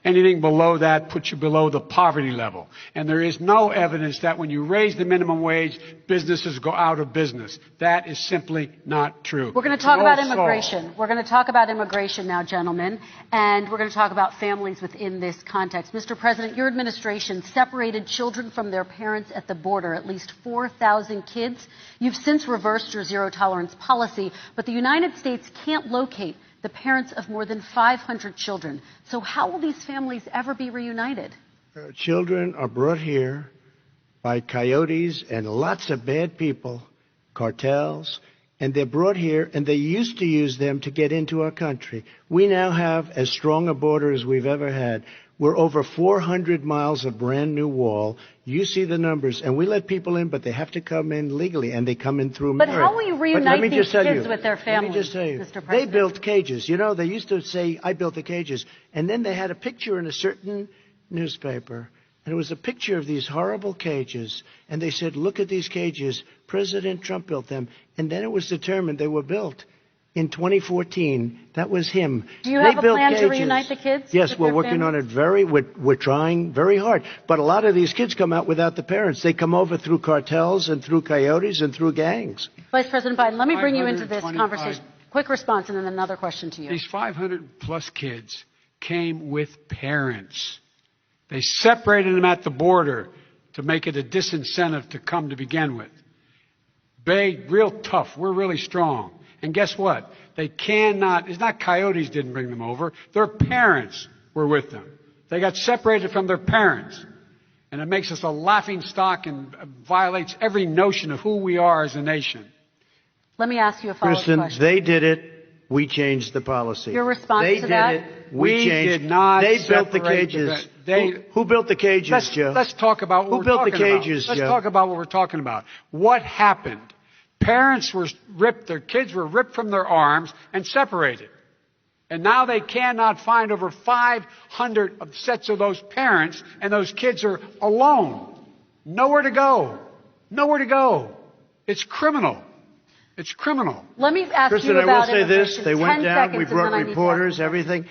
Anything below that puts you below the poverty level. And there is no evidence that when you raise the minimum wage, businesses go out of business. That is simply not true. We're going to talk about immigration. We're going to talk about immigration now, gentlemen, and we're going to talk about families within this context. Mr. President, your administration separated children from their parents at the border, at least 4,000 kids. You've since reversed your zero-tolerance policy, but the United States can't locate the parents of more than 500 children. So how will these families ever be reunited? Children are brought here by coyotes and lots of bad people, cartels, and they're brought here, and they used to use them to get into our country. We now have as strong a border as we've ever had. We're over 400 miles of brand new wall. You see the numbers, and we let people in, but they have to come in legally, and they come in through merit. But how will you reunite these kids with their families, Let me just tell you, Mr. President? they built cages. You know, they used to say, I built the cages, and then they had a picture in a certain newspaper, and it was a picture of these horrible cages, and they said, look at these cages. President Trump built them, and then it was determined they were built in 2014. That was him. Do you have a plan to reunite the kids? Yes, we're working on it we're trying very hard. But a lot of these kids come out without the parents. They come over through cartels and through coyotes and through gangs. Vice President Biden, let me bring you into this conversation. Quick response and then another question to you. These 500 plus kids came with parents. They separated them at the border to make it a disincentive to come to begin with. Real tough. We're really strong. And guess what? They cannot, it's not coyotes didn't bring them over. Their parents were with them. They got separated from their parents. And it makes us a laughing stock and violates every notion of who we are as a nation. Let me ask you a follow-up question. They did it. We changed the policy. Your response to that? They did it. We changed. Did not. They built the cages. Who built the cages, Joe? Let's talk about what Who built the cages, Let's Joe? talk about what we're talking about. What happened? Parents were ripped, their kids were ripped from their arms and separated. And now they cannot find over 500 sets of those parents, and those kids are alone. Nowhere to go. Nowhere to go. It's criminal. It's criminal. Let me ask Kristen, you about I will say this. immigration. They went down. We brought seconds, reporters, everything.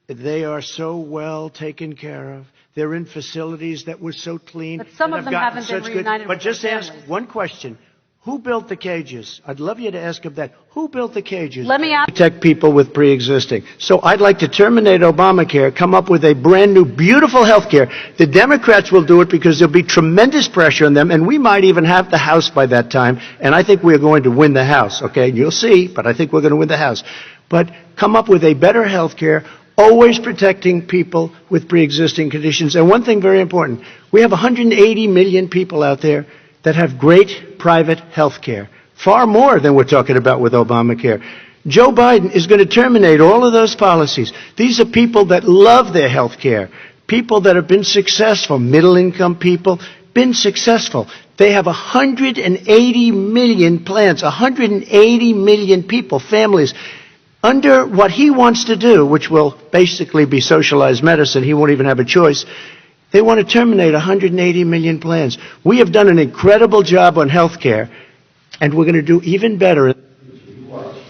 They are so well taken care of. They're in facilities that were so clean. But some of them haven't been reunited But with their just ask families. one question. Who built the cages? I'd love you to ask him that. Who built the cages? Let me ask. Protect people with pre-existing. So I'd like to terminate Obamacare, come up with a brand new, beautiful health care. The Democrats will do it because there'll be tremendous pressure on them, and we might even have the House by that time. And I think we're going to win the House, okay? You'll see, but I think we're going to win the House. But come up with a better health care, always protecting people with pre-existing conditions. And one thing very important, we have 180 million people out there that have great private health care, far more than we're talking about with Obamacare. Joe Biden is going to terminate all of those policies. These are people that love their health care, people that have been successful, middle-income people, been successful. They have 180 million plans, 180 million people, families, under what he wants to do, which will basically be socialized medicine. He won't even have a choice. They want to terminate 180 million plans. We have done an incredible job on health care, and we're going to do even better.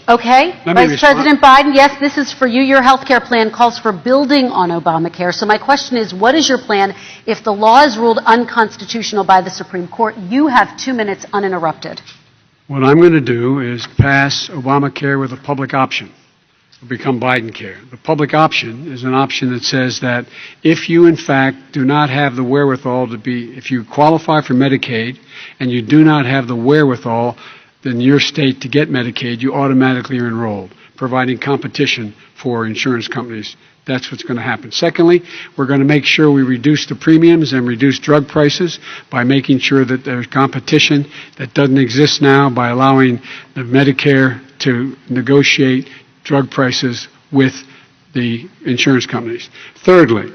Okay. Vice President Biden, yes, this is for you. Your health care plan calls for building on Obamacare. So my question is, what is your plan if the law is ruled unconstitutional by the Supreme Court? You have 2 minutes uninterrupted. What I'm going to do is pass Obamacare with a public option. Become Biden care. The public option is an option that says that if you in fact do not have the wherewithal if you qualify for Medicaid and you do not have the wherewithal in your state to get Medicaid, you automatically are enrolled, providing competition for insurance companies. That's what's going to happen. Secondly, we're going to make sure we reduce the premiums and reduce drug prices by making sure that there's competition that doesn't exist now by allowing the Medicare to negotiate drug prices with the insurance companies. Thirdly,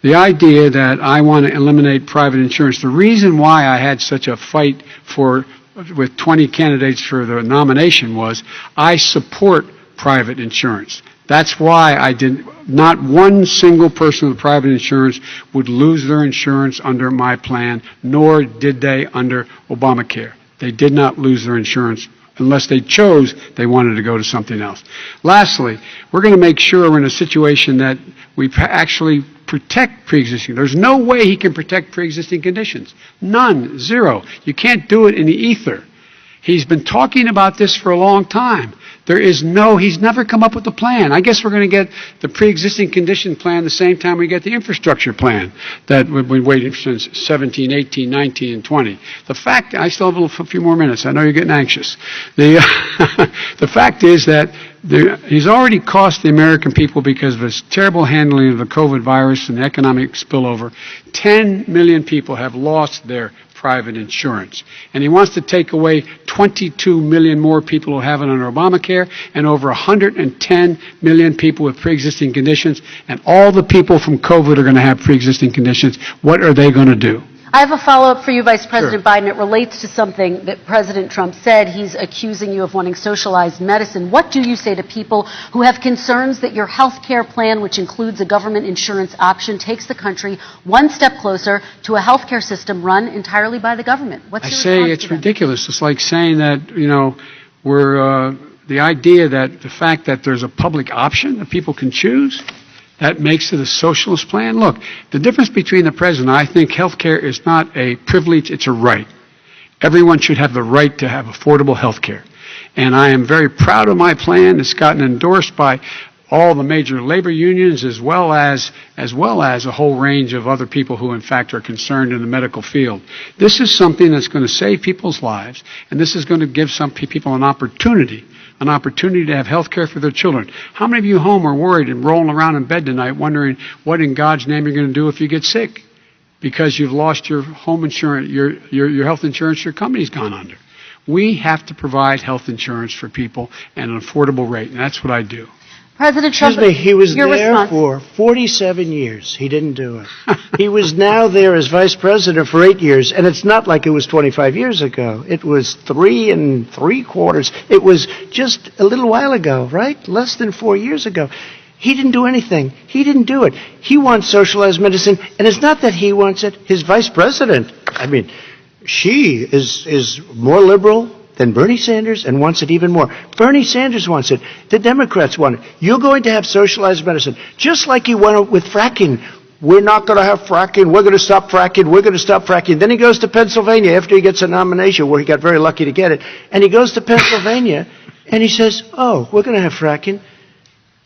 the idea that I want to eliminate private insurance, the reason why I had such a fight with 20 candidates for the nomination was I support private insurance. That's why not one single person with private insurance would lose their insurance under my plan, nor did they under Obamacare. They did not lose their insurance unless they chose they wanted to go to something else. Lastly, we're going to make sure we're in a situation that we actually protect pre-existing. There's no way he can protect pre-existing conditions. None. Zero. You can't do it in the ether. He's been talking about this for a long time. He's never come up with a plan. I guess we're going to get the pre-existing condition plan the same time we get the infrastructure plan that we've been waiting since 17, 18, 19, and 20. I still have a few more minutes. I know you're getting anxious. The fact is that he's already cost the American people, because of his terrible handling of the COVID virus and the economic spillover, 10 million people have lost their private insurance. And he wants to take away 22 million more people who have it under Obamacare, and over 110 million people with pre-existing conditions, and all the people from COVID are going to have pre-existing conditions. What are they going to do? I have a follow-up for you, Vice President Biden. It relates to something that President Trump said. He's accusing you of wanting socialized medicine. What do you say to people who have concerns that your health care plan, which includes a government insurance option, takes the country one step closer to a health care system run entirely by the government? What's your response it's to them? ridiculous. It's like saying that, the idea that the fact that there's a public option that people can choose, that makes it a socialist plan. Look, the difference between the president, I think health care is not a privilege, it's a right. Everyone should have the right to have affordable health care. And I am very proud of my plan. It's gotten endorsed by all the major labor unions, as well as a whole range of other people who, in fact, are concerned in the medical field. This is something that's going to save people's lives, and this is going to give some people an opportunity to have health care for their children. How many of you home are worried and rolling around in bed tonight wondering what in God's name you're going to do if you get sick? Because you've lost your home insurance, your health insurance, your company's gone under. We have to provide health insurance for people at an affordable rate, and that's what I do. President Trump, Excuse me, he was your there response. for 47 years. He didn't do it. He was now there as vice president for 8 years, and it's not like it was 25 years ago. It was 3 3/4. It was just a little while ago, right? Less than 4 years ago. He didn't do anything. He didn't do it. He wants socialized medicine, and it's not that he wants it. His vice president, she is more liberal than Bernie Sanders and wants it even more. Bernie Sanders wants it. The Democrats want it. You're going to have socialized medicine, just like you went with fracking. We're not going to have fracking. We're going to stop fracking. We're going to stop fracking. Then he goes to Pennsylvania after he gets a nomination, where he got very lucky to get it. And he goes to Pennsylvania and he says, oh, we're going to have fracking.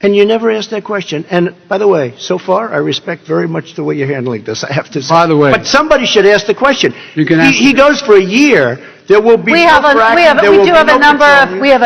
And you never ask that question. And by the way, so far, I respect very much the way you're handling this, I have to say. By the way, but somebody should ask the question. He goes for a year. There will be We have a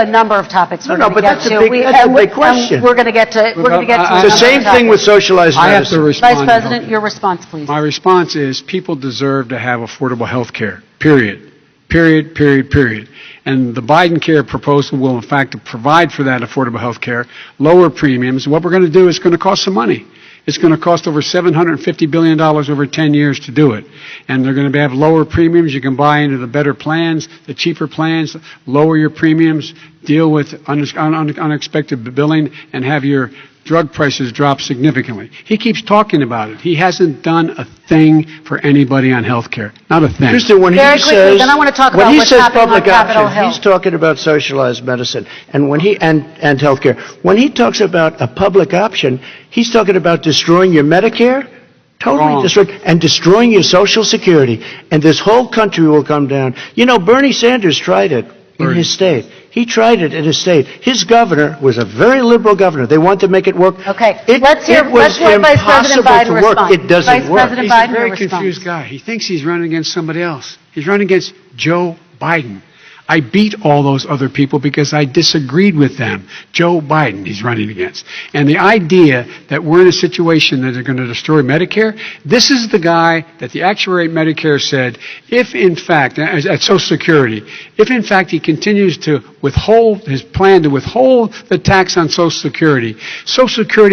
number of topics we're going to get to. That's a big question. We're going to get to. The same thing with socialized medicine. I have to respond. Vice President, your response, please. My response is people deserve to have affordable health care. Period. Period, period, period. And the Biden care proposal will, in fact, provide for that affordable health care, lower premiums. What we're going to do is going to cost some money. It's going to cost over $750 billion over 10 years to do it. And they're going to have lower premiums. You can buy into the better plans, the cheaper plans, lower your premiums, deal with unexpected billing, and have your drug prices drop significantly. He keeps talking about it. He hasn't done a thing for anity on health care. Not a thing. Kristen, when Very he quickly, says, then I want to talk when about he what's says happening public on Capitol option, Hill. he's talking about socialized medicine and health care. When he talks about a public option, he's talking about destroying your Medicare, totally destroying, and destroying your Social Security. And this whole country will come down. You know, Bernie Sanders tried it in his state. He tried it in his state. His governor was a very liberal governor. They wanted to make it work. Okay, let's hear Vice President Biden respond. It doesn't work. He's a very confused guy. He thinks he's running against somebody else. He's running against Joe Biden. I beat all those other people because I disagreed with them. Joe Biden he's running against. And the idea that we're in a situation that they're going to destroy Medicare, this is the guy that the actuary at Medicare said, if in fact, at Social Security, if in fact he continues to withhold, his plan to withhold the tax on Social Security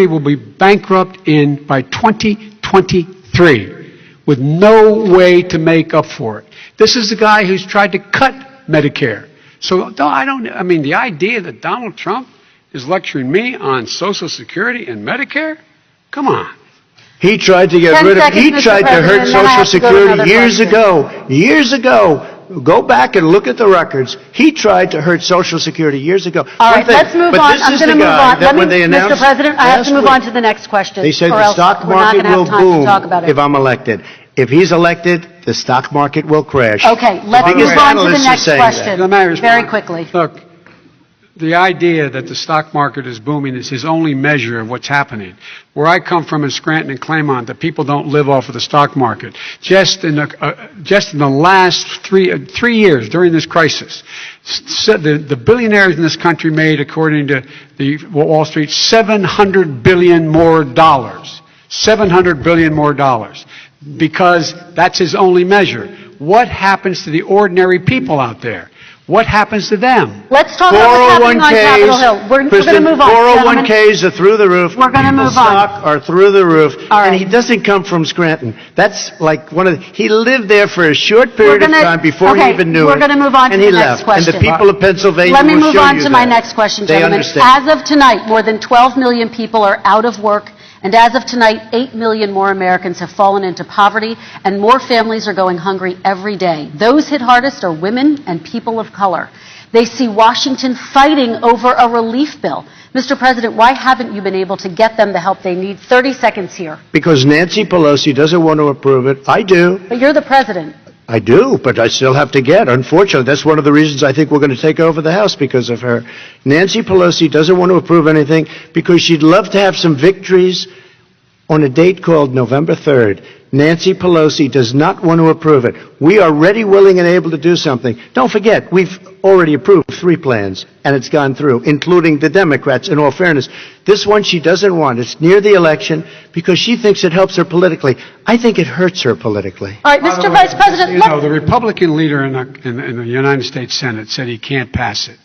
will be bankrupt by 2023 with no way to make up for it. This is the guy who's tried to cut Medicare. So the idea that Donald Trump is lecturing me on Social Security and Medicare? Come on. He tried to get rid of, he tried to hurt Social Security years ago. Go back and look at the records. He tried to hurt Social Security years ago. All right, let's move on. I'm going to move on. Mr. President, I have to move on to the next question. They said or the else stock we're not market gonna will have time to talk boom about it. if I'm elected. If he's elected, the stock market will crash. Okay, let's biggest move on to the analysts are next saying question. Let me respond. Very quickly. Look, the idea that the stock market is booming is his only measure of what's happening. Where I come from in Scranton and Claymont, the people don't live off of the stock market. Just in the last three years during this crisis, the billionaires in this country made, according to the Wall Street, $700 billion more dollars. $700 billion more dollars. Because that's his only measure. What happens to the ordinary people out there? What happens to them? Let's talk about what's happening on Capitol Hill. We're going to move on. 401ks are through the roof. We're going to move on. Stock are through the roof. All right. And he doesn't come from Scranton. That's like he lived there for a short period of time before he even knew it. We're going to move on to the next question. And the people of Pennsylvania Let me will move show on you to my that. next question, They gentlemen. understand. As of tonight, more than 12 million people are out of work. And as of tonight, 8 million more Americans have fallen into poverty, and more families are going hungry every day. Those hit hardest are women and people of color. They see Washington fighting over a relief bill. Mr. President, why haven't you been able to get them the help they need? 30 seconds here. Because Nancy Pelosi doesn't want to approve it. I do. But you're the president. I do, but I still have to get. Unfortunately, that's one of the reasons I think we're going to take over the House, because of her. Nancy Pelosi doesn't want to approve anything because she'd love to have some victories on a date called November 3rd. Nancy Pelosi does not want to approve it. We are ready, willing, and able to do something. Don't forget, we've already approved 3 plans, and it's gone through, including the Democrats, in all fairness. This one she doesn't want. It's near the election because she thinks it helps her politically. I think it hurts her politically. All right, By the Mr. way, Vice President. you know, the Republican leader in the United States Senate said he can't pass it.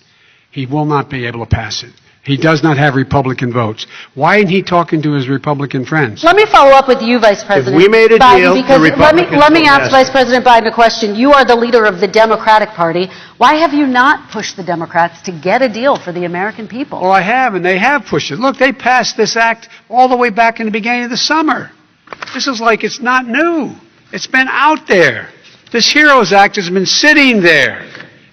He will not be able to pass it. He does not have Republican votes. Why isn't he talking to his Republican friends? Let me follow up with you, Vice President. we made a Biden, deal, because the Republicans let me will ask pass Vice it. President Biden a question. You are the leader of the Democratic Party. Why have you not pushed the Democrats to get a deal for the American people? Well, I have, and they have pushed it. Look, they passed this act all the way back in the beginning of the summer. This is like it's not new. It's been out there. This HEROES Act has been sitting there.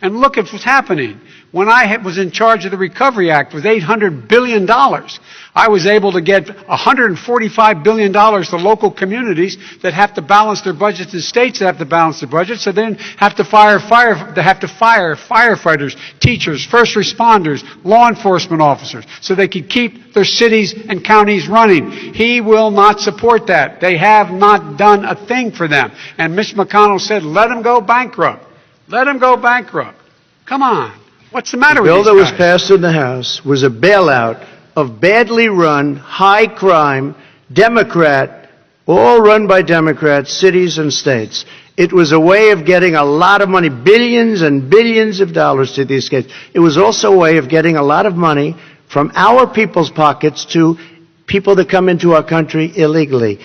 And look at what's happening. When I was in charge of the Recovery Act with $800 billion, I was able to get $145 billion to local communities that have to balance their budgets and states that have to balance their budgets, so then have to fire firefighters, teachers, first responders, law enforcement officers, so they could keep their cities and counties running. He will not support that. They have not done a thing for them. And Mitch McConnell said, let them go bankrupt. Let them go bankrupt. Come on. What's the matter with The these bill that was guys? passed in the House was a bailout of badly run, high-crime, Democrat, all run by Democrats, cities and states. It was a way of getting a lot of money, billions and billions of dollars to these states. It was also a way of getting a lot of money from our people's pockets to people that come into our country illegally.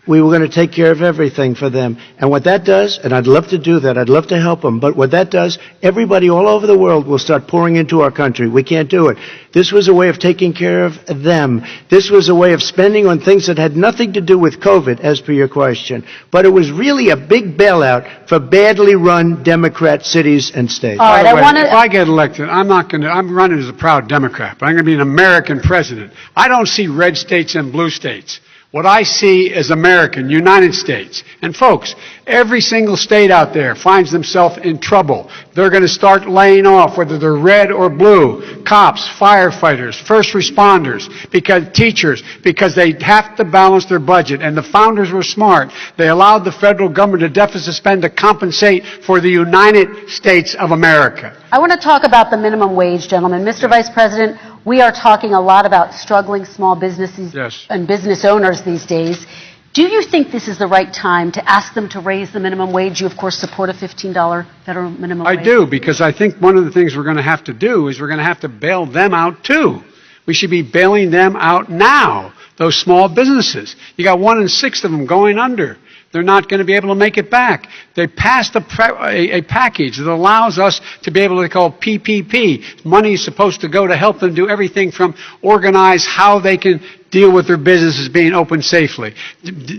We were going to take care of everything for them. And what that does, and I'd love to do that, I'd love to help them, but what that does, everybody all over the world will start pouring into our country. We can't do it. This was a way of taking care of them. This was a way of spending on things that had nothing to do with COVID, as per your question. But it was really a big bailout for badly run Democrat cities and states. All right, By the way, I want if to. I get elected, I'm running as a proud Democrat, but I'm going to be an American president. I don't see red states and blue states. What I see is American, United States. And folks, every single state out there finds themselves in trouble. They're going to start laying off, whether they're red or blue, cops, firefighters, first responders, teachers, because they have to balance their budget. And the founders were smart. They allowed the federal government to deficit spend to compensate for the United States of America. I want to talk about the minimum wage, gentlemen. Mr. Vice President, we are talking a lot about struggling small businesses and business owners these days. Do you think this is the right time to ask them to raise the minimum wage? You, of course, support a $15 federal minimum wage. I do, because I think one of the things we're going to have to do is we're going to have to bail them out, too. We should be bailing them out now, those small businesses. You got 1 in 6 of them going under. they're not going to be able to make it back. They passed a package that allows us to be able to call PPP. Money is supposed to go to help them do everything from organize how they can deal with their businesses being open safely.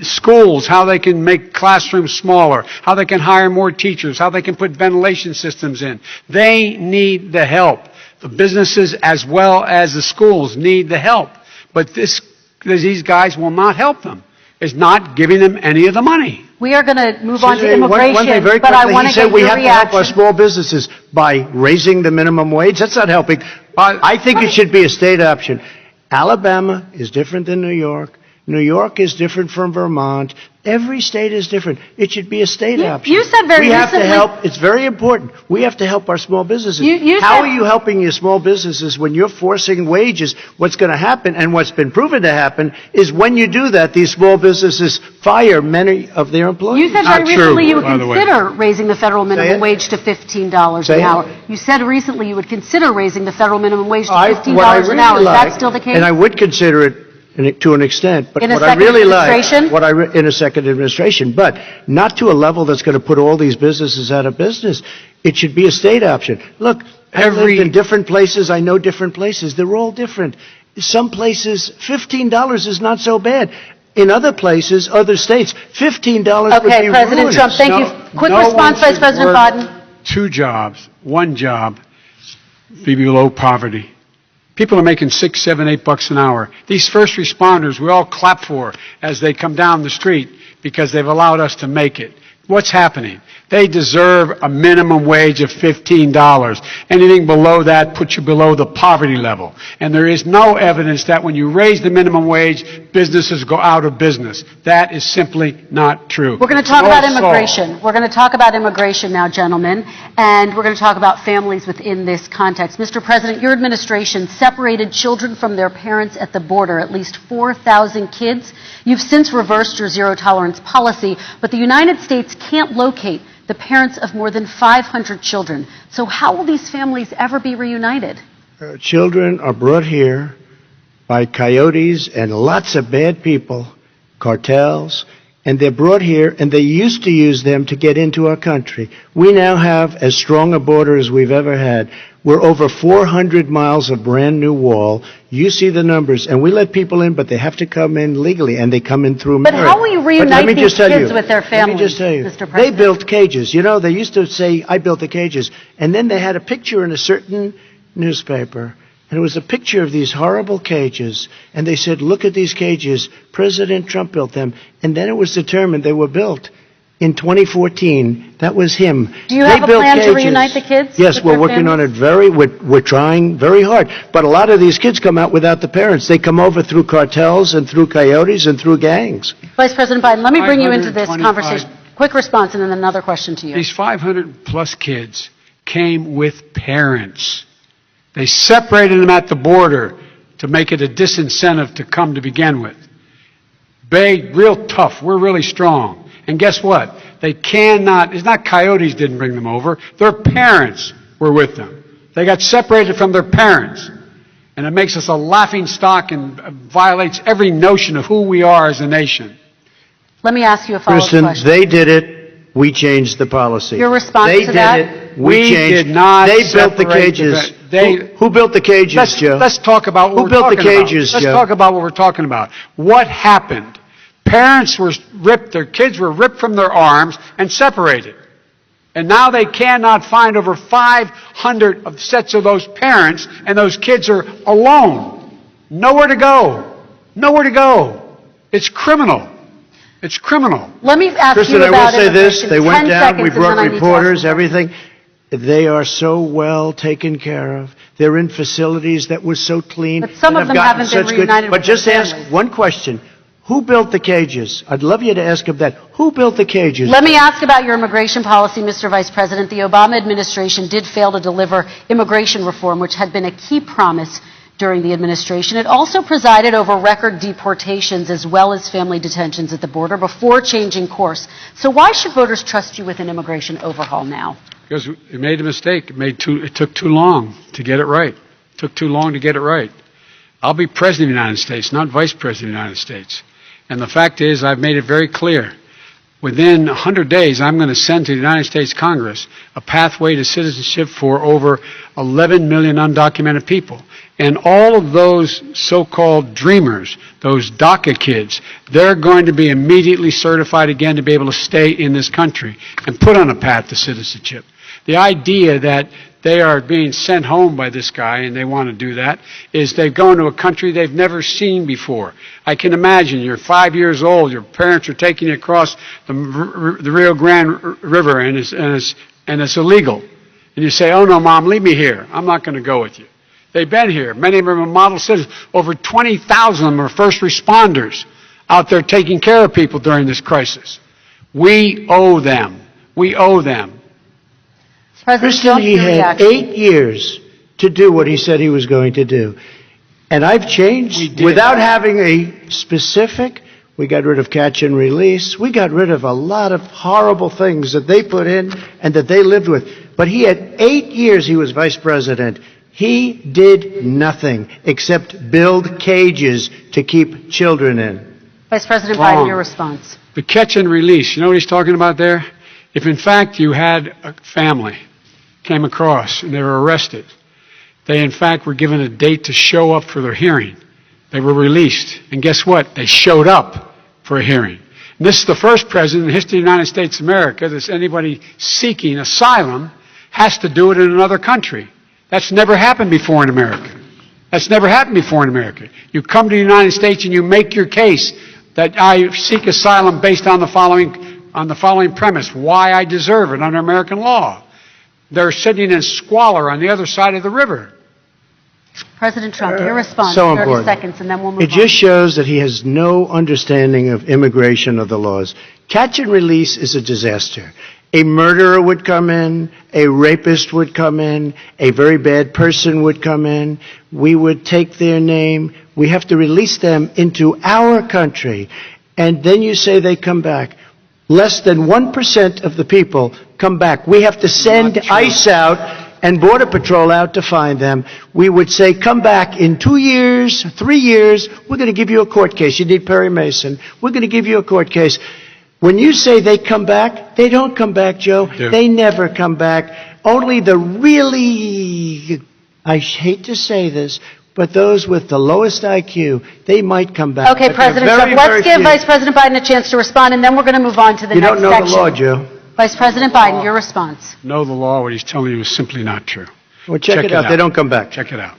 Schools, how they can make classrooms smaller, how they can hire more teachers, how they can put ventilation systems in. They need the help. The businesses as well as the schools need the help. But these guys will not help them. It's not giving them any of the money. We are going to move on to immigration, one thing very but I quickly, want he to said get we your have to help our reaction. small businesses by raising the minimum wage. That's not helping. I think it should be a state option. Alabama is different than New York. New York is different from Vermont. Every state is different. It should be a state option. You said very we have recently. to help. It's very important. We have to help our small businesses. You How said- are you helping your small businesses when you're forcing wages? What's going to happen, and what's been proven to happen, is when you do that, these small businesses fire many of their employees. You said Not very true, recently you would by the way. consider raising the federal minimum it. wage to $15 Say an it. hour. You said recently you would consider raising the federal minimum wage to What I $15 an hour. really Is like, that still the case? and I would consider it to an extent, but In a what I second really like, administration? in a second administration, but not to a level that's going to put all these businesses out of business. It should be a state option. Look, I lived in different places. I know different places. They're all different. Some places, $15 is not so bad. In other places, other states, $15 would be Okay, President ruinous. Trump, thank you. Quick response, Vice President Biden. 2 jobs, 1 job, be below poverty. People are making $6, $7, $8 an hour. These first responders we all clap for as they come down the street because they've allowed us to make it. What's happening? They deserve a minimum wage of $15. Anything below that puts you below the poverty level. And there is no evidence that when you raise the minimum wage, businesses go out of business. That is simply not true. We're going to talk about No immigration. We're going to talk about immigration now, gentlemen, and we're going to talk about families within this context. Mr. President, your administration separated children from their parents at the border, at least 4,000 kids. You've since reversed your zero-tolerance policy, but the United States can't locate the parents of more than 500 children. So how will these families ever be reunited? Children are brought here by coyotes and lots of bad people, cartels, and they're brought here, and they used to use them to get into our country. We now have as strong a border as we've ever had. We're over 400 miles of brand new wall. You see the numbers, and we let people in, but they have to come in legally, and they come in through But merit. how will you But reunite let me these just tell kids you, with their families, Let me just tell you, Mr. they President? built cages. You know, they used to say, I built the cages, and then they had a picture in a certain newspaper, and it was a picture of these horrible cages, and they said, look at these cages, President Trump built them, and then it was determined they were built in 2014. That was him. Do you They have a built plan to cages. reunite the kids Yes, with we're their working on families? it we're trying very hard. But a lot of these kids come out without the parents. They come over through cartels and through coyotes and through gangs. Vice President Biden, let me bring you into this 525 conversation. Quick response and then another question to you. These 500 plus kids came with parents. They separated them at the border to make it a disincentive to come to begin with. Real tough. We're really strong. And guess what? They cannot, it's not coyotes didn't bring them over. Their parents were with them. They got separated from their parents. And it makes us a laughing stock and violates every notion of who we are as a nation. Let me ask you a follow-up Kristen, question. they did it. We changed the policy. Your response they to that? They did it. We changed. did not They built the separate cages. the Who built the cages, Joe? Let's talk about what Who we're built the talking cages, about. Joe? Let's talk about what we're talking about. What happened? Parents were ripped, their kids were ripped from their arms and separated. And now they cannot find over 500 of sets of those parents, and those kids are alone. Nowhere to go. Nowhere to go. It's criminal. It's criminal. Let me ask Kristen, you I will about say this. immigration. They went 10 down. seconds We and brought then I need to ask reporters, you. everything. They are so well taken care of. They're in facilities that were so clean. But some and of them gotten haven't been such reunited But with their just ask families. one question. Who built the cages? I'd love you to ask him that. Who built the cages? Let me ask about your immigration policy, Mr. Vice President. The Obama administration did fail to deliver immigration reform, which had been a key promise during the administration. It also presided over record deportations as well as family detentions at the border before changing course. So why should voters trust you with an immigration overhaul now? Because it made a mistake. It took too long to get it right. It took too long to get it right. I'll be President of the United States, not Vice President of the United States. And the fact is, I've made it very clear. within 100 days, I'm going to send to the United States Congress a pathway to citizenship for over 11 million undocumented people. And all of those so-called dreamers, those DACA kids, they're going to be immediately certified again to be able to stay in this country and put on a path to citizenship. The idea that they are being sent home by this guy, and they want to do that, is they've gone to a country they've never seen before. I can imagine you're 5 years old, your parents are taking you across the Rio Grande River, and it's illegal. And you say, oh no, Mom, leave me here. I'm not going to go with you. They've been here. Many of them are model citizens. Over 20,000 of them are first responders out there taking care of people during this crisis. We owe them. We owe them. Kristen, he had 8 years to do what he said he was going to do. And I've changed without having a specific. We got rid of catch and release. We got rid of a lot of horrible things that they put in and that they lived with. But he had 8 years he was vice president. He did nothing except build cages to keep children in. Vice President Biden, your response. The catch and release, you know what he's talking about there? If in fact you had a family came across and they were arrested, they in fact were given a date to show up for their hearing. They were released. And guess what? They showed up for a hearing. And this is the first president in the history of the United States of America that anybody seeking asylum has to do it in another country. That's never happened before in America. That's never happened before in America. You come to the United States and you make your case that I seek asylum based on the following premise, why I deserve it under American law. They're sitting in squalor on the other side of the river. President Trump, your response, so 30 important. seconds, and then we'll move on. It just shows that he has no understanding of immigration or the laws. Catch and release is a disaster. A murderer would come in, a rapist would come in, a very bad person would come in. We would take their name. We have to release them into our country. And then you say they come back. Less than 1% of the people come back. We have to send ICE out and Border Patrol out to find them. We would say, come back in 2 years, 3 years. We're going to give you a court case. You need Perry Mason. We're going to give you a court case. When you say they come back, they don't come back, Joe. They never come back. Only the really, I hate to say this, but those with the lowest IQ, they might come back. Okay, President Trump, let's give Vice President Biden a chance to respond, and then we're going to move on to the next section. You don't know the law, Joe. Vice President Biden, your response. Know the law, what he's telling you is simply not true. Well, check it out. They don't come back. Check it out.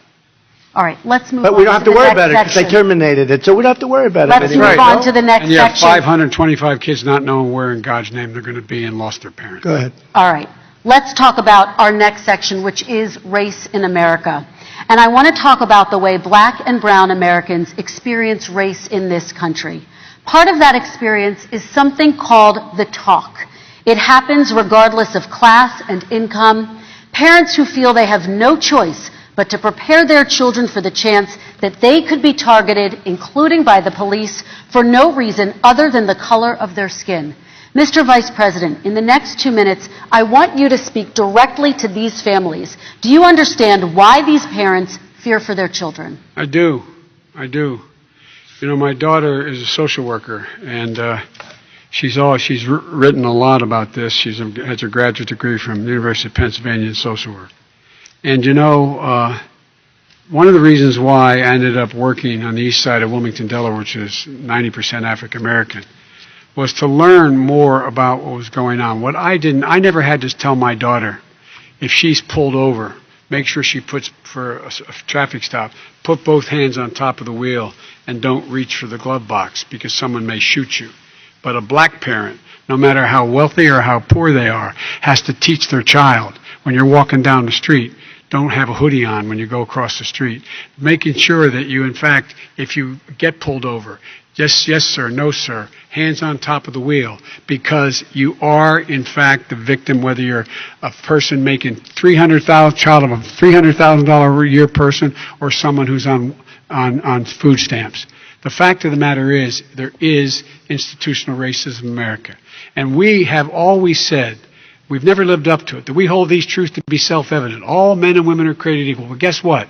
All right, let's move on. But we don't have to worry about it because they terminated it, so we don't have to worry about it Let's anymore. move on to the next And you have section. 525 kids not knowing where in God's name they're going to be and lost their parents. Go ahead. All right, let's talk about our next section, which is race in America. And I want to talk about the way black and brown Americans experience race in this country. Part of that experience is something called the talk. It happens regardless of class and income. Parents who feel they have no choice but to prepare their children for the chance that they could be targeted, including by the police, for no reason other than the color of their skin. Mr. Vice President, in the next 2 minutes, I want you to speak directly to these families. Do you understand why these parents fear for their children? I do. I do. You know, my daughter is a social worker, and she's written a lot about this. She has a graduate degree from the University of Pennsylvania in social work. And you know, one of the reasons why I ended up working on the east side of Wilmington, Delaware, which is 90% African American, was to learn more about what was going on. I never had to tell my daughter, if she's pulled over, make sure she puts, for a traffic stop, put both hands on top of the wheel and don't reach for the glove box because someone may shoot you. But a black parent, no matter how wealthy or how poor they are, has to teach their child, when you're walking down the street, don't have a hoodie on when you go across the street. Making sure that you, in fact, if you get pulled over, yes, sir, no, sir, hands on top of the wheel, because you are, in fact, the victim, whether you're a person making child of a $300,000 a year person or someone who's on food stamps. The fact of the matter is, there is institutional racism in America. And we have always said, we've never lived up to it, that we hold these truths to be self-evident. All men and women are created equal. Well, guess what?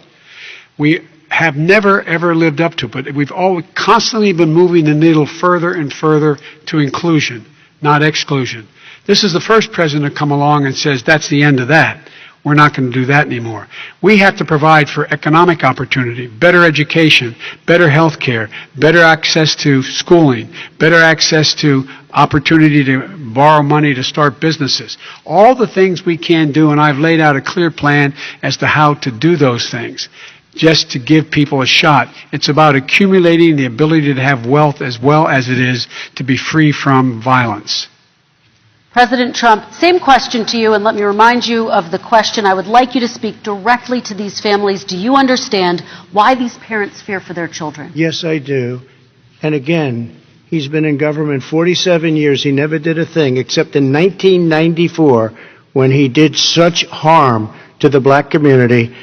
We have never, ever lived up to it, but we've always constantly been moving the needle further and further to inclusion. not exclusion. This is the first president to come along and says that's the end of that. We're not going to do that anymore. We have to provide for economic opportunity, better education, better health care, better access to schooling, better access to opportunity to borrow money to start businesses. All the things we can do, and I've laid out a clear plan as to how to do those things, just to give people a shot. It's about accumulating the ability to have wealth as well as it is to be free from violence. President Trump, same question to you, and let me remind you of the question. I would like you to speak directly to these families. Do you understand why these parents fear for their children? Yes, I do. And again, he's been in government 47 years. He never did a thing except in 1994 when he did such harm to the black community.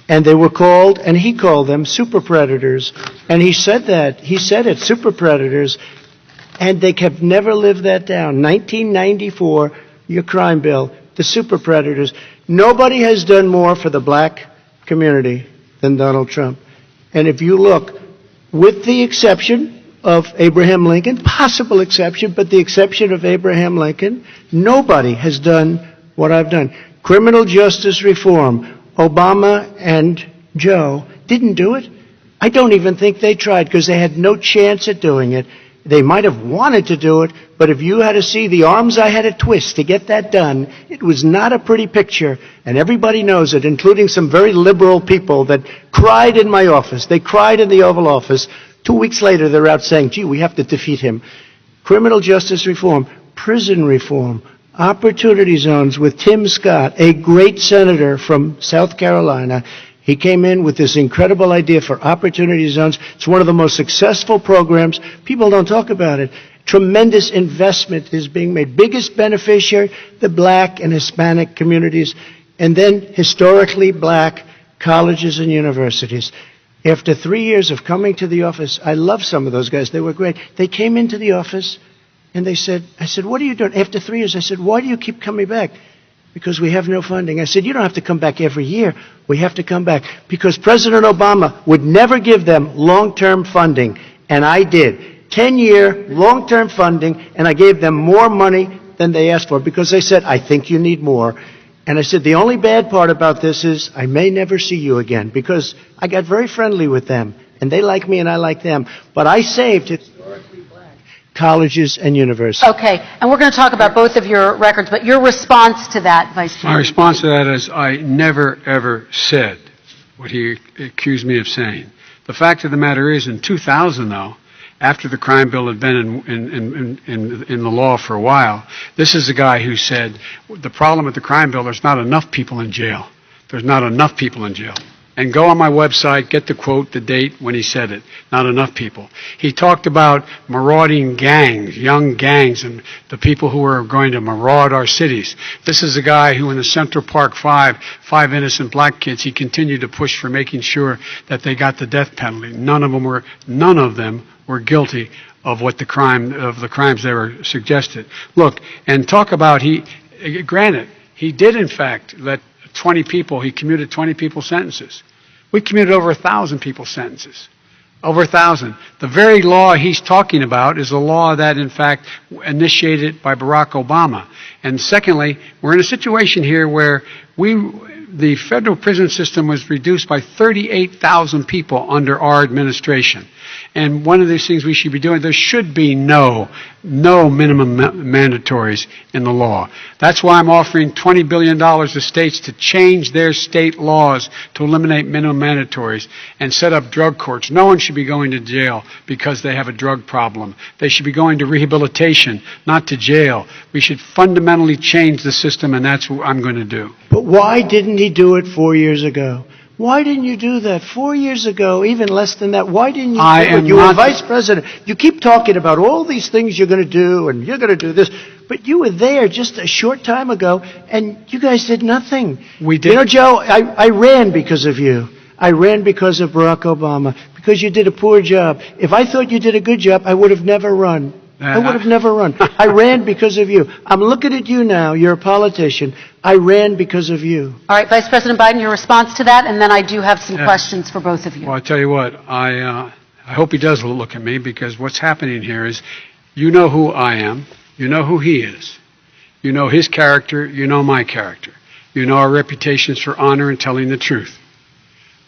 And they were called, and he called them, super predators. And he said that. He said it, super predators. And they have never lived that down. 1994, your crime bill, the super predators. Nobody has done more for the black community than Donald Trump. And if you look, with the exception of Abraham Lincoln, possible exception, but the exception of Abraham Lincoln, nobody has done what I've done. Criminal justice reform, Obama and Joe didn't do it. I don't even think they tried because they had no chance at doing it. They might have wanted to do it, but if you had to see the arms I had to twist to get that done, it was not a pretty picture, and everybody knows it, including some very liberal people that cried in my office. They cried in the Oval Office. 2 weeks later, they're out saying, gee, we have to defeat him. Criminal justice reform, prison reform, opportunity zones with Tim Scott, a great senator from South Carolina. He came in with this incredible idea for opportunity zones. It's one of the most successful programs. People don't talk about it. Tremendous investment is being made. Biggest beneficiary, the black and Hispanic communities, and then historically black colleges and universities. After 3 years of coming to the office, I love some of those guys. They were great. They came into the office and they said, I said, what are you doing? After 3 years, I said, why do you keep coming back? Because we have no funding. I said, you don't have to come back every year. We have to come back. Because President Obama would never give them long-term funding, and I did. 10-year long-term funding, and I gave them more money than they asked for because they said, I think you need more. And I said, the only bad part about this is I may never see you again because I got very friendly with them, and they like me and I like them. But I saved historically black colleges and universities. Okay, and we're going to talk about both of your records, but your response to that, Vice Chairman. My response to that is I never, ever said what he accused me of saying. The fact of the matter is, in 2000, though, after the crime bill had been in the law for a while, this is the guy who said, the problem with the crime bill, there's not enough people in jail. There's not enough people in jail. And go on my website, get the quote, the date when he said it. Not enough people. He talked about marauding gangs, young gangs, and the people who are going to maraud our cities. This is a guy who in the Central Park five innocent black kids, he continued to push for making sure that they got the death penalty. None of them were guilty of the crimes they were suggested. Look, and talk about granted, he did in fact let 20 people, he commuted 20 people's sentences. We commuted over 1,000 people's sentences. Over 1,000. The very law he's talking about is a law that, in fact, initiated by Barack Obama. And secondly, we're in a situation here where the federal prison system was reduced by 38,000 people under our administration. And one of these things we should be doing, there should be no minimum mandatories in the law. That's why I'm offering $20 billion to states to change their state laws to eliminate minimum mandatories and set up drug courts. No one should be going to jail because they have a drug problem. They should be going to rehabilitation, not to jail. We should fundamentally change the system, and that's what I'm going to do. But why didn't he do it 4 years ago? Why didn't you do that 4 years ago, even less than that? Why didn't you do it? You were vice president. You keep talking about all these things you're going to do, and you're going to do this. But you were there just a short time ago, and you guys did nothing. We did. You know, Joe, I ran because of you. I ran because of Barack Obama, because you did a poor job. If I thought you did a good job, I would have never run. I would have never run. I ran because of you. I'm looking at you now. You're a politician. I ran because of you. All right, Vice President Biden, your response to that, and then I do have some questions for both of you. Well, I tell you what, I hope he does look at me, because what's happening here is, you know who I am. You know who he is. You know his character. You know my character. You know our reputations for honor and telling the truth.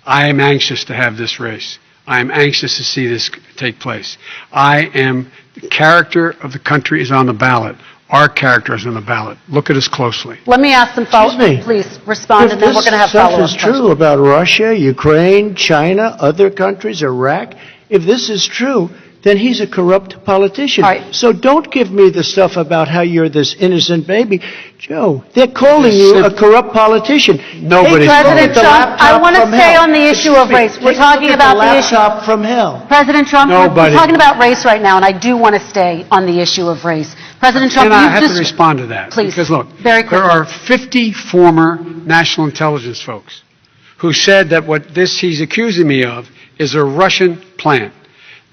I am anxious to have this race. I am anxious to see this take place. The character of the country is on the ballot. Our character is on the ballot. Look at us closely. Let me ask some follow-up. Excuse me. Please respond, and then we're going to have follow-up If this stuff is true about Russia, Ukraine, China, other countries, Iraq, if this is true, then he's a corrupt politician. All right. So don't give me the stuff about how you're this innocent baby. Joe, they're calling you a corrupt politician. Nobody's Take a look President at the Trump, laptop I want to from stay hell. on the issue Excuse of me. race. We're Take a talking look at about the the issue. laptop from hell. President Trump, we're Nobody. talking about race right now, and I do want to stay on the issue of race. President Trump, And I you've have just... to respond to that. Please. Because look, Very quickly. there are 50 former national intelligence folks who said that what he's accusing me of is a Russian plant.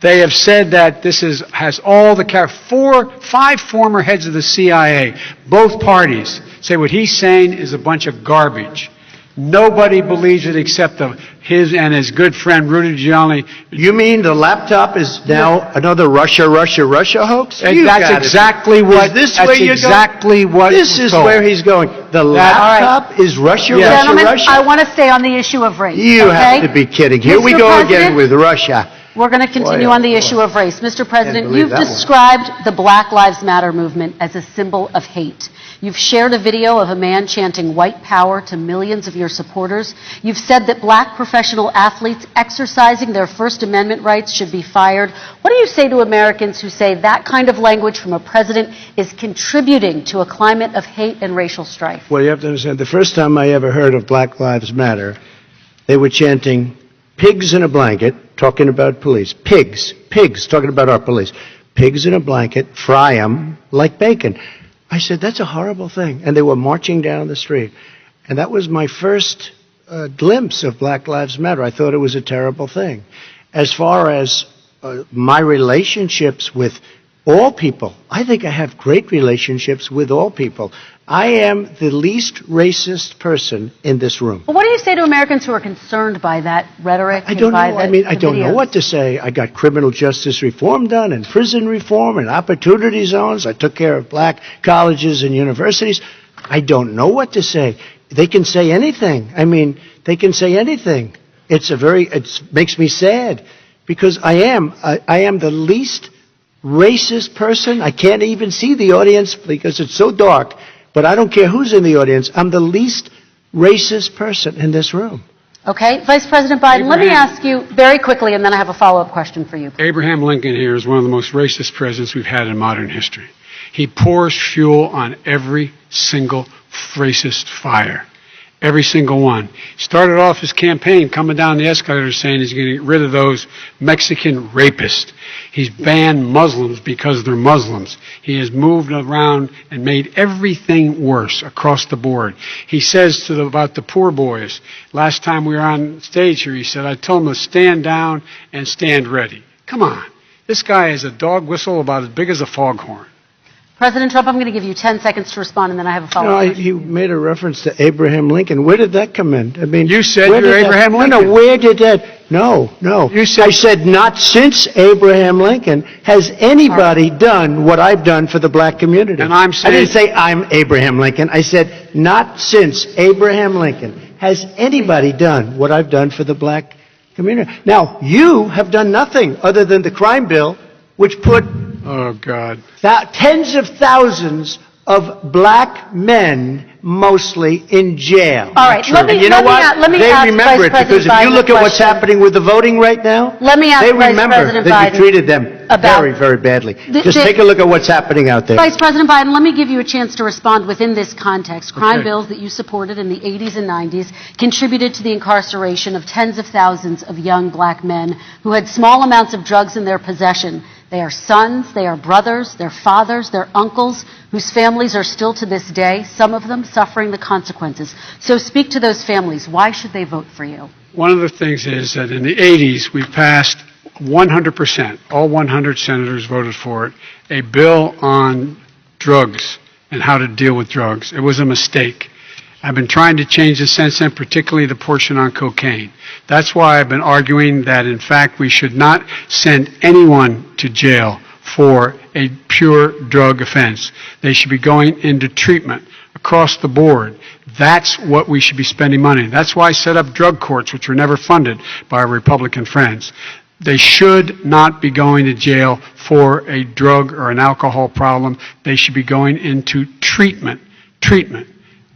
They have said that this has all the 5 former heads of the CIA, both parties, say what he's saying is a bunch of garbage. Nobody believes it except his and his good friend Rudy Giuliani. You mean the laptop is now another Russia hoax? You That's gotta exactly be- what. Is this that's where you're exactly going? what. This was is told. where he's going. The laptop is Russia, Yes. Gentlemen, Russia. I want to stay on the issue of race. You okay? have to be kidding. Here we Mr. go President, again with Russia. We're going to continue Boy, on the boy. issue of race. Mr. President, believe you've that one. described the Black Lives Matter movement as a symbol of hate. You've shared a video of a man chanting white power to millions of your supporters. You've said that black professional athletes exercising their First Amendment rights should be fired. What do you say to Americans who say that kind of language from a president is contributing to a climate of hate and racial strife? Well, you have to understand, the first time I ever heard of Black Lives Matter, they were chanting pigs in a blanket, talking about police. Pigs, talking about our police. Pigs in a blanket, fry them like bacon. I said, that's a horrible thing. And they were marching down the street. And that was my first glimpse of Black Lives Matter. I thought it was a terrible thing. As far as my relationships with all people, I think I have great relationships with all people. I am the least racist person in this room. Well, what do you say to Americans who are concerned by that rhetoric? I don't know. and by the I don't know videos? what to say. I got criminal justice reform done and prison reform and opportunity zones. I took care of black colleges and universities. I don't know what to say. They can say anything. They can say anything. It makes me sad because I am the least racist person. I can't even see the audience because it's so dark. But I don't care who's in the audience. I'm the least racist person in this room. Okay. Vice President Biden, let me ask you very quickly, and then I have a follow-up question for you. Abraham Lincoln here is one of the most racist presidents we've had in modern history. He pours fuel on every single racist fire. Every single one. Started off his campaign coming down the escalator saying he's going to get rid of those Mexican rapists. He's banned Muslims because they're Muslims. He has moved around and made everything worse across the board. He says about the poor boys, last time we were on stage here, he said, I told them to stand down and stand ready. Come on. This guy is a dog whistle about as big as a foghorn. President Trump, I'm going to give you 10 seconds to respond, and then I have a follow-up question. He made a reference to Abraham Lincoln. Where did that come in? You said where you're did Abraham Lincoln. No, where did that? No. You said- I said not since Abraham Lincoln has anybody done what I've done for the black community. And I'm saying- I didn't say I'm Abraham Lincoln. I said not since Abraham Lincoln has anybody done what I've done for the black community. Now, you have done nothing other than the crime bill, which put Oh, God. tens of thousands of black men, mostly, in jail. All right, let me- And you know let me what? a- let me They ask remember Vice it because President if you Biden look a at what's question. happening with the voting right now, Let me ask they Vice remember President that Biden you treated them about- very, very badly. The- Just the- take a look at what's happening out there. Vice President Biden, let me give you a chance to respond within this context. Crime Okay. bills that you supported in the 80s and 90s contributed to the incarceration of tens of thousands of young black men who had small amounts of drugs in their possession. They are sons, they are brothers, they're fathers, they're uncles, whose families are still to this day, some of them suffering the consequences. So speak to those families. Why should they vote for you? One of the things is that in the 80s, we passed 100%, all 100 senators voted for it, a bill on drugs and how to deal with drugs. It was a mistake. I've been trying to change it since then, particularly the portion on cocaine. That's why I've been arguing that, in fact, we should not send anyone to jail for a pure drug offense. They should be going into treatment across the board. That's what we should be spending money. That's why I set up drug courts, which were never funded by our Republican friends. They should not be going to jail for a drug or an alcohol problem. They should be going into treatment. Treatment.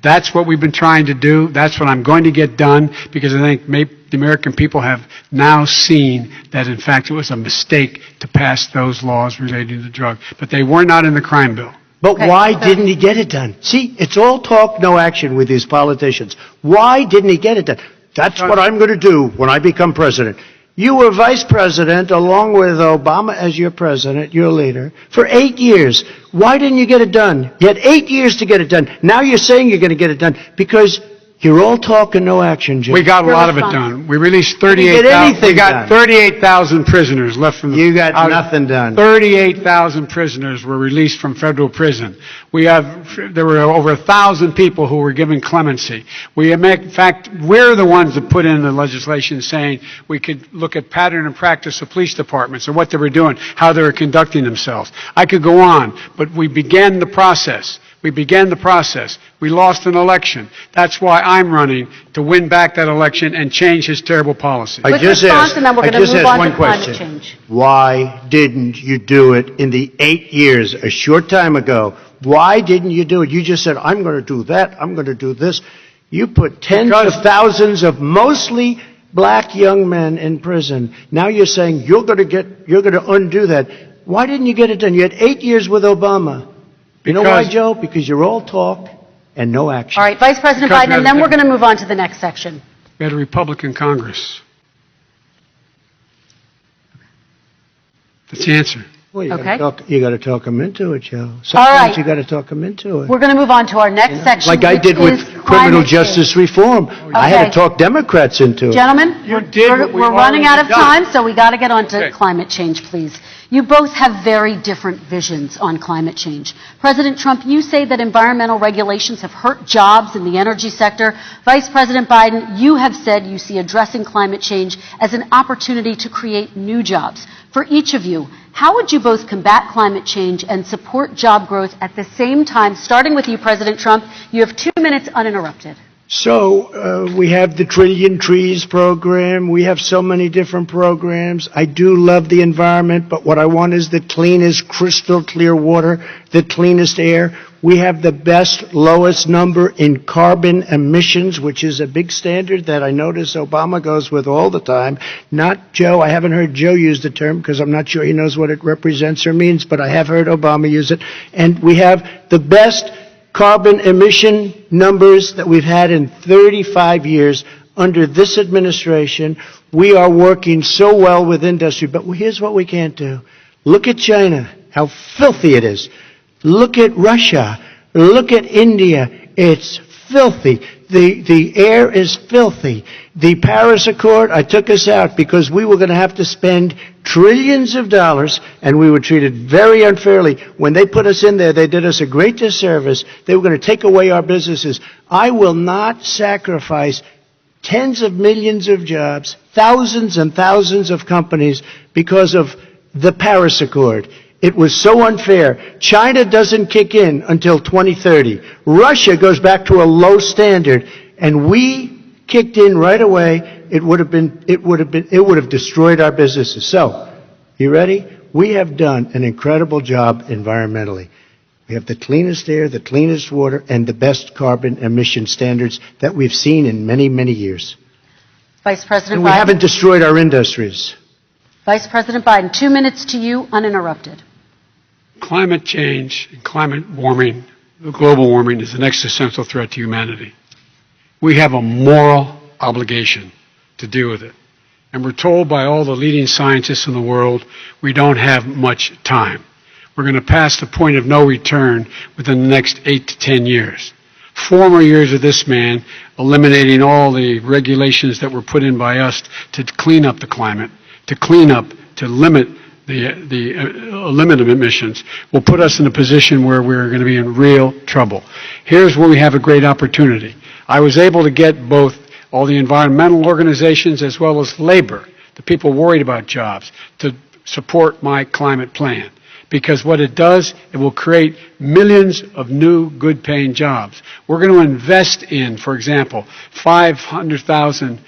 That's what we've been trying to do. That's what I'm going to get done, because I think the American people have now seen that, in fact, it was a mistake to pass those laws relating to drug. But they were not in the crime bill. But Okay, why so- didn't he get it done? See, it's all talk, no action with these politicians. Why didn't he get it done? That's what I'm going to do when I become president. You were vice president along with Obama as your president, your leader, for 8 years. Why didn't you get it done? You had 8 years to get it done. Now you're saying you're going to get it done because you're all talk and no action, Jim. We got a Your lot of it response. done. We released Didn't get 38,000. anything We got done. 38,000 prisoners left from the. You got nothing done. 38,000 prisoners were released from federal prison. There were over 1,000 people who were given clemency. In fact, we're the ones that put in the legislation saying we could look at pattern and practice of police departments and what they were doing, how they were conducting themselves. I could go on, but we began the process. We lost an election. That's why I'm running, to win back that election and change his terrible policy. I Quick just response, asked, and then we're I gonna just move asked on to one climate question. change. Why didn't you do it in the 8 years, a short time ago? Why didn't you do it? You just said, I'm going to do that, I'm going to do this. You put tens Because- of thousands of mostly black young men in prison. Now you're saying you're going to undo that. Why didn't you get it done? You had 8 years with Obama. You know why, Because- Joe? Because you're all talk and no action. All right, Vice President Because Biden, and then we're going to move on to the next section. We had a Republican Congress. That's the answer. Well, Okay. you got to talk them into it, Joe. All right. Sometimes you got to talk them into it. We're going to move on to our next section, Like I which did is with criminal climate justice change. reform. I had Okay. to talk Democrats into it. Gentlemen, You we're, did we're, what we've we're running out of already done. time, so we got to get on to Okay. climate change, please. You both have very different visions on climate change. President Trump, you say that environmental regulations have hurt jobs in the energy sector. Vice President Biden, you have said you see addressing climate change as an opportunity to create new jobs. For each of you, how would you both combat climate change and support job growth at the same time? Starting with you, President Trump, you have 2 minutes uninterrupted. So we have the Trillion Trees program. We have so many different programs. I do love the environment, but what I want is the cleanest, crystal clear water, the cleanest air. We have the best, lowest number in carbon emissions, which is a big standard that I notice Obama goes with all the time. Not Joe. I haven't heard Joe use the term because I'm not sure he knows what it represents or means, but I have heard Obama use it. And we have the best carbon emission numbers that we've had in 35 years under this administration. We are working so well with industry, but here's what we can't do. Look at China, how filthy it is. Look at Russia. Look at India. It's filthy. The air is filthy. The Paris Accord, I took us out because we were going to have to spend trillions of dollars, and we were treated very unfairly. When they put us in there, they did us a great disservice. They were going to take away our businesses. I will not sacrifice tens of millions of jobs, thousands and thousands of companies because of the Paris Accord. It was so unfair. China doesn't kick in until 2030. Russia goes back to a low standard, and we kicked in right away. It would have destroyed our businesses. So, you ready? We have done an incredible job environmentally. We have the cleanest air, the cleanest water, and the best carbon emission standards that we've seen in many, many years. Vice President And we Biden. haven't destroyed our industries. Vice President Biden, 2 minutes to you, uninterrupted. Climate change and climate warming, global warming, is an existential threat to humanity. We have a moral obligation to deal with it. And we're told by all the leading scientists in the world we don't have much time. We're going to pass the point of no return within the next 8 to 10 years. 4 more years of this man eliminating all the regulations that were put in by us to clean up the climate, to limit limit of emissions, will put us in a position where we're going to be in real trouble. Here's where we have a great opportunity. I was able to get both all the environmental organizations as well as labor, the people worried about jobs, to support my climate plan. because what it does, it will create millions of new good-paying jobs. We're going to invest in, for example, 50,000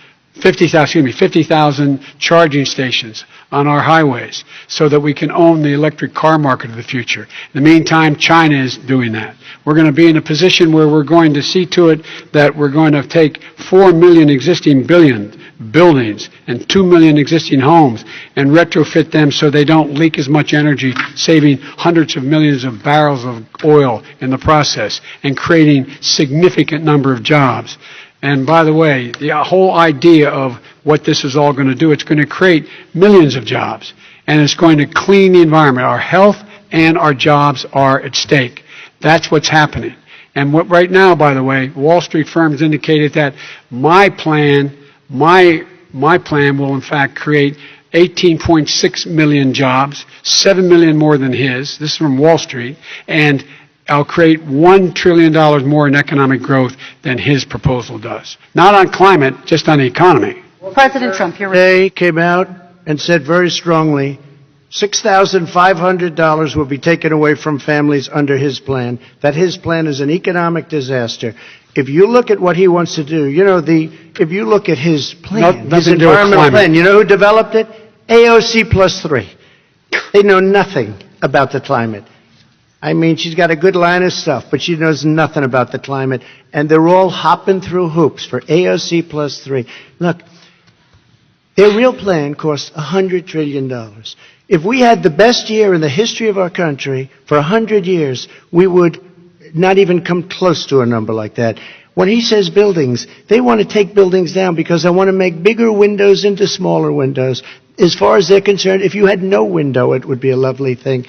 charging stations on our highways so that we can own the electric car market of the future. In the meantime, China is doing that. We're going to be in a position where we're going to see to it that we're going to take 4 million existing buildings and 2 million existing homes and retrofit them so they don't leak as much energy, saving hundreds of millions of barrels of oil in the process and creating significant number of jobs. And by the way, the whole idea of what this is all going to do, it's going to create millions of jobs, and it's going to clean the environment. Our health and our jobs are at stake. That's what's happening. And what right now, by the way, Wall Street firms indicated that my plan will in fact create 18.6 million jobs, 7 million more than his. This is from Wall Street. And I'll create $1 trillion more in economic growth than his proposal does. Not on climate, just on the economy. President Trump, you're Today came out and said very strongly, $6,500 will be taken away from families under his plan, that his plan is an economic disaster. If you look at what he wants to do, if you look at his plan, his environmental plan, you know who developed it? AOC plus 3. They know nothing about the climate. I mean, she's got a good line of stuff, but she knows nothing about the climate. And they're all hopping through hoops for AOC plus 3. Look, their real plan costs $100 trillion. If we had the best year in the history of our country for 100 years, we would not even come close to a number like that. When he says buildings, they want to take buildings down because they want to make bigger windows into smaller windows. As far as they're concerned, if you had no window, it would be a lovely thing.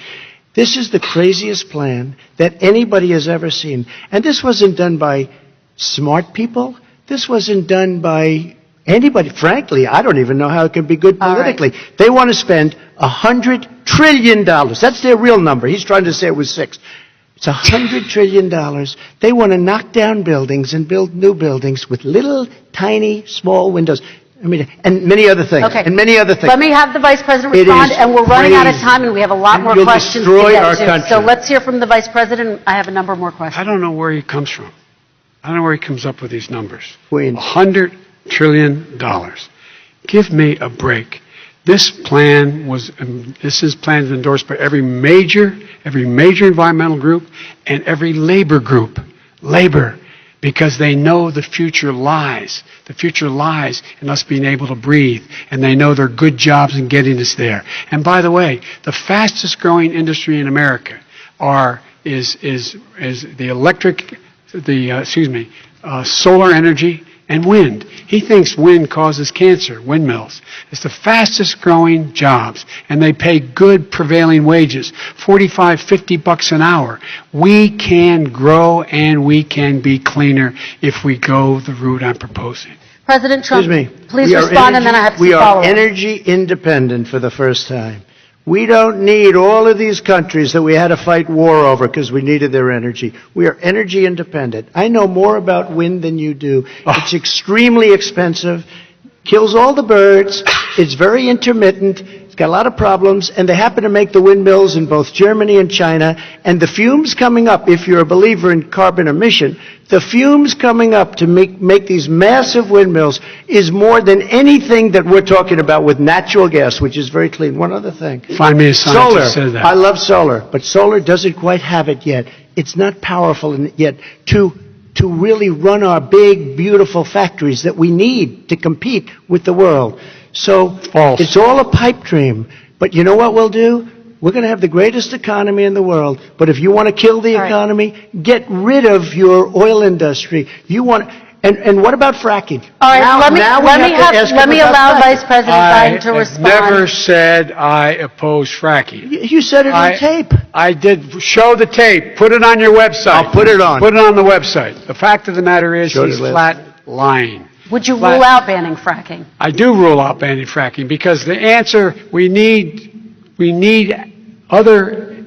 This is the craziest plan that anybody has ever seen. And this wasn't done by smart people. This wasn't done by anybody. Frankly, I don't even know how it can be good politically. Right. They want to spend $100 trillion. That's their real number. He's trying to say it was 6. It's $100 trillion. They want to knock down buildings and build new buildings with little, tiny, small windows. I mean, and many other things. Okay. And many other things. Let me have the Vice President respond, and we're running out of time, and we have a lot more questions to get to. So let's hear from the Vice President. I have a number more questions. I don't know where he comes from. I don't know where he comes up with these numbers. Queen. $100 trillion. Give me a break. This plan is endorsed by every major environmental group and every labor group. Labor. Because they know the future lies. The future lies in us being able to breathe. And they know there are good jobs in getting us there. And by the way, the fastest growing industry in America is solar energy and wind. He thinks wind causes cancer, windmills. It's the fastest growing jobs, and they pay good prevailing wages, $45, $50 an hour. We can grow and we can be cleaner if we go the route I'm proposing. President Trump, please respond, and then I have to follow. We are energy independent for the first time. We don't need all of these countries that we had to fight war over because we needed their energy. We are energy independent. I know more about wind than you do. It's extremely expensive, kills all the birds, it's very intermittent, it's got a lot of problems, and they happen to make the windmills in both Germany and China, and the fumes coming up, if you're a believer in carbon emission, the fumes coming up to make these massive windmills is more than anything that we're talking about with natural gas, which is very clean. One other thing. Find me a scientist who says that. I love solar, but solar doesn't quite have it yet. It's not powerful yet to really run our big, beautiful factories that we need to compete with the world. So It's all a pipe dream. But you know what we'll do? We're going to have the greatest economy in the world. But if you want to kill the economy, get rid of your oil industry. You want, and what about fracking? All right, let me allow Vice President Biden to respond. I never said I oppose fracking. You said it on tape. I did. Show the tape. Put it on your website. I'll put it on. Put it on the website. The fact of the matter is he's flat lying. Would you rule out banning fracking? I do rule out banning fracking because the answer, we need other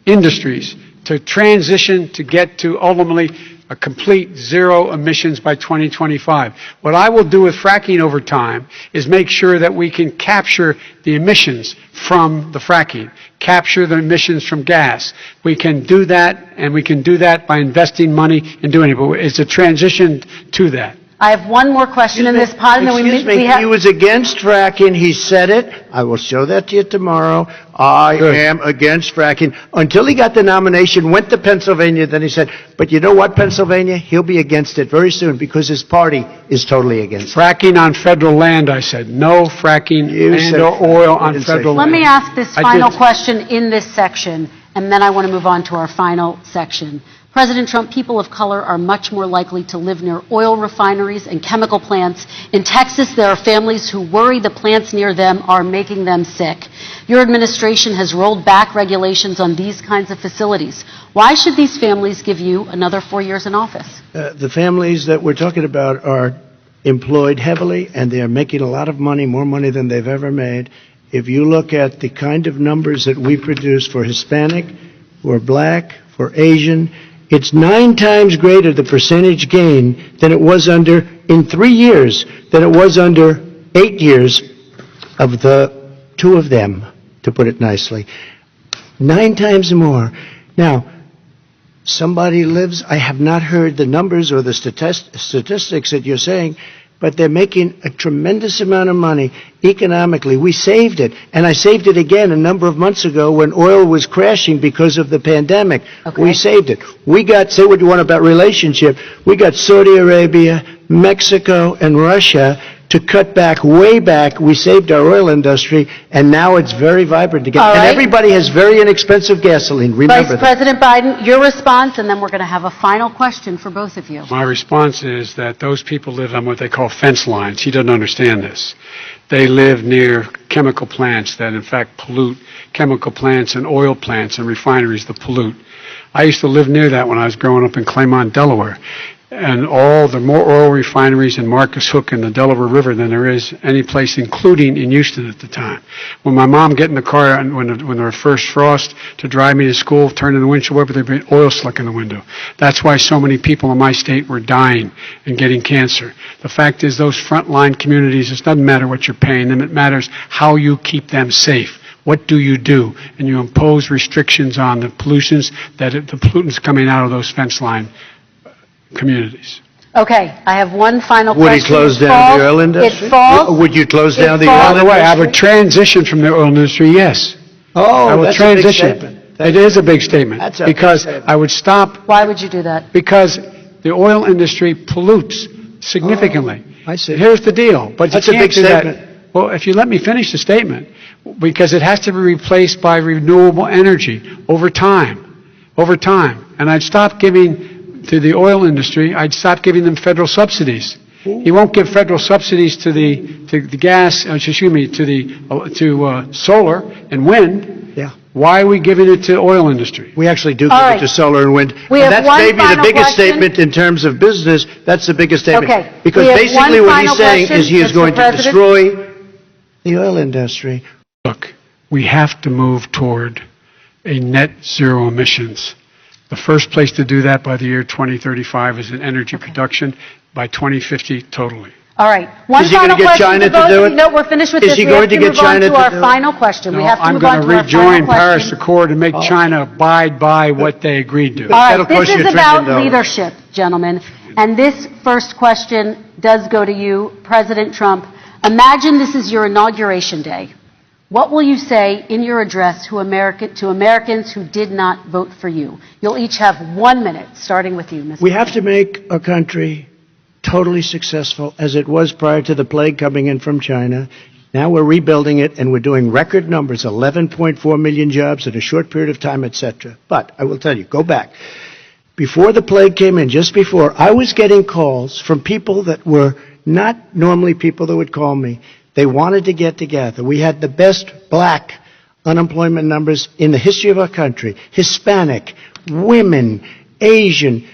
industries to transition to get to ultimately a complete zero emissions by 2025. What I will do with fracking over time is make sure that we can capture the emissions from the fracking, capture the emissions from gas. We can do that, and we can do that by investing money in doing it. But it's a transition to that. I have one more question in this pod, and then Excuse me, he was against fracking. He said it. I will show that to you tomorrow. I am against fracking. Until he got the nomination, went to Pennsylvania, then he said, but you know what, Pennsylvania? He'll be against it very soon because his party is totally against it. Fracking on federal land, I said. No fracking and or oil on federal land. Let me ask this final question in this section, and then I want to move on to our final section. President Trump, people of color are much more likely to live near oil refineries and chemical plants. In Texas, there are families who worry the plants near them are making them sick. Your administration has rolled back regulations on these kinds of facilities. Why should these families give you another 4 years in office? The families that we're talking about are employed heavily, and they are making a lot of money, more money than they've ever made. If you look at the kind of numbers that we produce for Hispanic, for Black, for Asian, it's 9 times greater, the percentage gain, than it was in 3 years, than it was under 8 years of the 2 of them, to put it nicely. 9 times more. Now, somebody lives, I have not heard the numbers or the statistics that you're saying, but they're making a tremendous amount of money economically. We saved it, and I saved it again a number of months ago when oil was crashing because of the pandemic. Okay. We saved it. We got, say what you want about relationship, we got Saudi Arabia, Mexico, and Russia to cut back, way back. We saved our oil industry, and now it's very vibrant again. All right. And everybody has very inexpensive gasoline. Remember Vice President Biden, your response, and then we're going to have a final question for both of you. My response is that those people live on what they call fence lines. He doesn't understand this. They live near chemical plants that, in fact, pollute, chemical plants and oil plants and refineries that pollute. I used to live near that when I was growing up in Claymont, Delaware. And there are more oil refineries in Marcus Hook and the Delaware River than there is any place, including in Houston at the time. When my mom get in the car and when there was first frost to drive me to school, turn in the windshield wiper, there'd be oil slick in the window. That's why so many people in my state were dying and getting cancer. The fact is, those frontline communities, it doesn't matter what you're paying them, it matters how you keep them safe. What do? And you impose restrictions on the pollutants coming out of those fence line communities. Okay, I have one final Would question. he close down the oil industry? It falls. Would you close down the oil By industry? the way, I would transition from the oil industry, yes. I Oh, will that's transition. a big statement. It is a big statement. That's a big because statement. I would stop, Why would you do that? because the oil industry pollutes significantly. I see. Here's the deal. But That's you a can't big do that. statement. Well, if you let me finish the statement, because it has to be replaced by renewable energy over time. And I'd stop giving to the oil industry, I'd stop giving them federal subsidies. He won't give federal subsidies to the gas, to solar and wind. Yeah. Why are we giving it to oil industry? We actually do give All it right. to solar and wind. We And have that's one maybe the final biggest question. statement in terms of business. That's the biggest statement. Okay. Because We have basically one what he's final saying question, is he is Mr. going to President. destroy the oil industry. Look, we have to move toward a net zero emissions. The first place to do that by the year 2035 is in energy production, by 2050 totally. All right. One Is he gonna final get question China to to both do of it? you. No, we're finished with Is this. he We going have to to get move China on to to our do it? final question. We No, have to I'm move going on to to our final rejoin Paris question. Accord and make China abide by what they agreed to. All right, That'll this cost you is $1 about trillion. leadership, gentlemen. And this first question does go to you, President Trump. Imagine this is your inauguration day. What will you say in your address to Americans who did not vote for you? You'll each have 1 minute, starting with you, Mr. We have to make our country totally successful as it was prior to the plague coming in from China. Now we're rebuilding it, and we're doing record numbers, 11.4 million jobs in a short period of time, etc. But I will tell you, go back. Before the plague came in, just before, I was getting calls from people that were not normally people that would call me. They wanted to get together. We had the best Black unemployment numbers in the history of our country. Hispanic, women, Asian,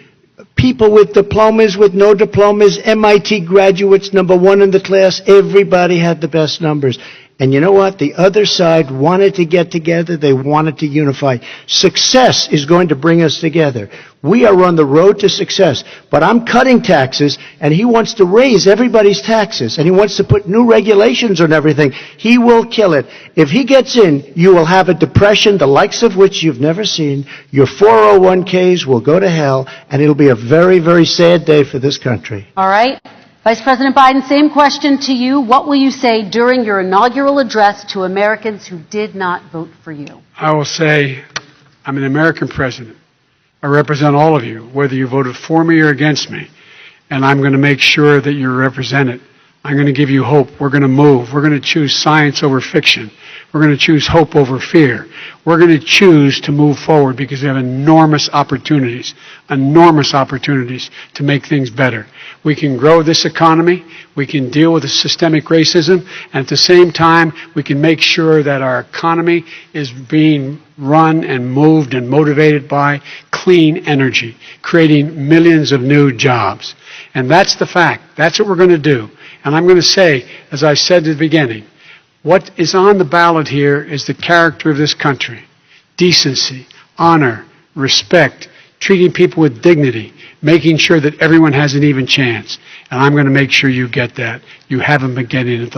people with diplomas, with no diplomas, MIT graduates, #1 in the class. Everybody had the best numbers. And you know what? The other side wanted to get together. They wanted to unify. Success is going to bring us together. We are on the road to success. But I'm cutting taxes, and he wants to raise everybody's taxes, and he wants to put new regulations on everything. He will kill it. If he gets in, you will have a depression, the likes of which you've never seen. Your 401ks will go to hell, and it'll be a very, very sad day for this country. All right. Vice President Biden, same question to you. What will you say during your inaugural address to Americans who did not vote for you? I will say, I'm an American president. I represent all of you, whether you voted for me or against me. And I'm going to make sure that you're represented. I'm going to give you hope. We're going to move. We're going to choose science over fiction. We're going to choose hope over fear. We're going to choose to move forward because we have enormous opportunities to make things better. We can grow this economy. We can deal with the systemic racism. And at the same time, we can make sure that our economy is being run and moved and motivated by clean energy, creating millions of new jobs. And that's the fact. That's what we're going to do. And I'm going to say, as I said at the beginning, what is on the ballot here is the character of this country. Decency, honor, respect, treating people with dignity, making sure that everyone has an even chance. And I'm going to make sure you get that. You haven't been getting it.